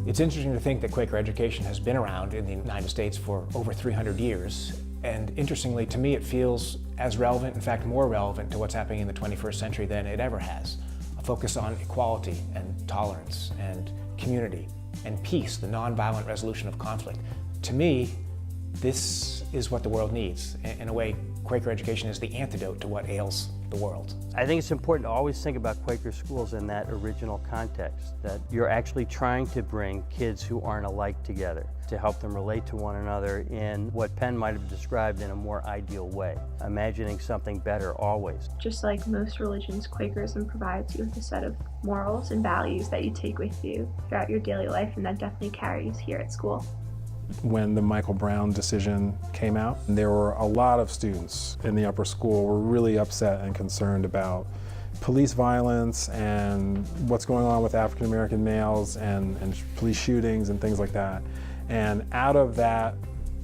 It's interesting to think that Quaker education has been around in the United States for over 300 years. And interestingly, to me, it feels as relevant, in fact, more relevant to what's happening in the 21st century than it ever has. A focus on equality and tolerance and community and peace, the nonviolent resolution of conflict. To me, this is what the world needs. In a way, Quaker education is the antidote to what ails the world. I think it's important to always think about Quaker schools in that original context, that you're actually trying to bring kids who aren't alike together, to help them relate to one another in what Penn might have described in a more ideal way, imagining something better always. Just like most religions, Quakerism provides you with a set of morals and values that you take with you throughout your daily life, and that definitely carries here at school. When the Michael Brown decision came out, there were a lot of students in the upper school were really upset and concerned about police violence and what's going on with African American males and police shootings and things like that. And out of that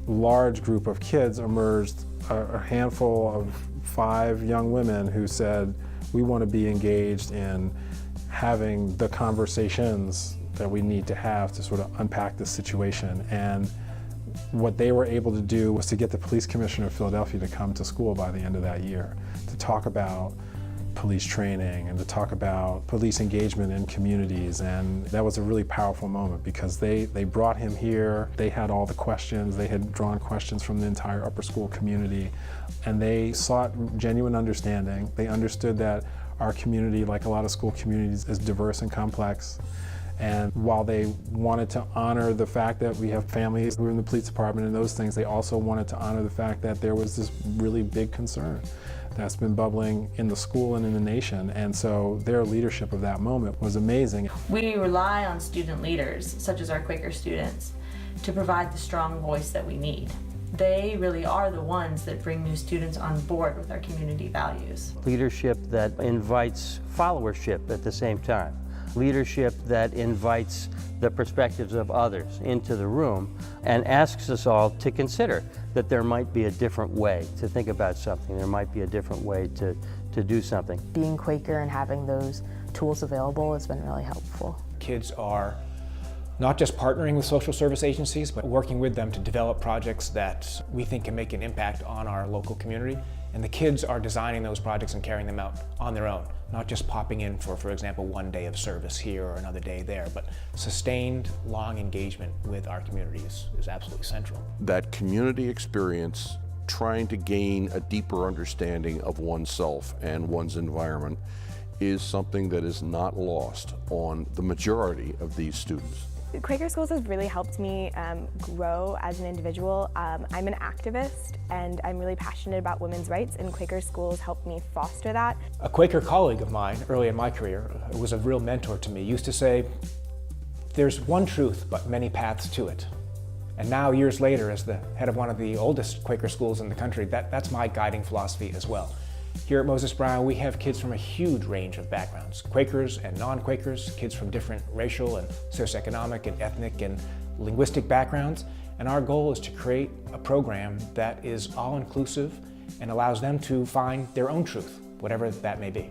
large group of kids emerged a handful of 5 young women who said, we want to be engaged in having the conversations that we need to have to sort of unpack this situation. And what they were able to do was to get the police commissioner of Philadelphia to come to school by the end of that year to talk about police training and to talk about police engagement in communities. And that was a really powerful moment because they brought him here, they had all the questions, they had drawn questions from the entire upper school community, and they sought genuine understanding. They understood that our community, like a lot of school communities, is diverse and complex. And while they wanted to honor the fact that we have families who are in the police department and those things, they also wanted to honor the fact that there was this really big concern that's been bubbling in the school and in the nation. And so their leadership of that moment was amazing. We rely on student leaders, such as our Quaker students, to provide the strong voice that we need. They really are the ones that bring new students on board with our community values. Leadership that invites followership at the same time. Leadership that invites the perspectives of others into the room and asks us all to consider that there might be a different way to think about something, there might be a different way to do something. Being Quaker and having those tools available has been really helpful. Kids are not just partnering with social service agencies, but working with them to develop projects that we think can make an impact on our local community. And the kids are designing those projects and carrying them out on their own, not just popping in for example, one day of service here or another day there, but sustained, long engagement with our communities is absolutely central. That community experience, trying to gain a deeper understanding of oneself and one's environment, is something that is not lost on the majority of these students. Quaker Schools has really helped me grow as an individual. I'm an activist and I'm really passionate about women's rights, and Quaker Schools helped me foster that. A Quaker colleague of mine early in my career who was a real mentor to me used to say, there's one truth but many paths to it. And now years later, as the head of one of the oldest Quaker schools in the country, that's my guiding philosophy as well. Here at Moses Brown, we have kids from a huge range of backgrounds, Quakers and non-Quakers, kids from different racial and socioeconomic and ethnic and linguistic backgrounds, and our goal is to create a program that is all-inclusive and allows them to find their own truth, whatever that may be.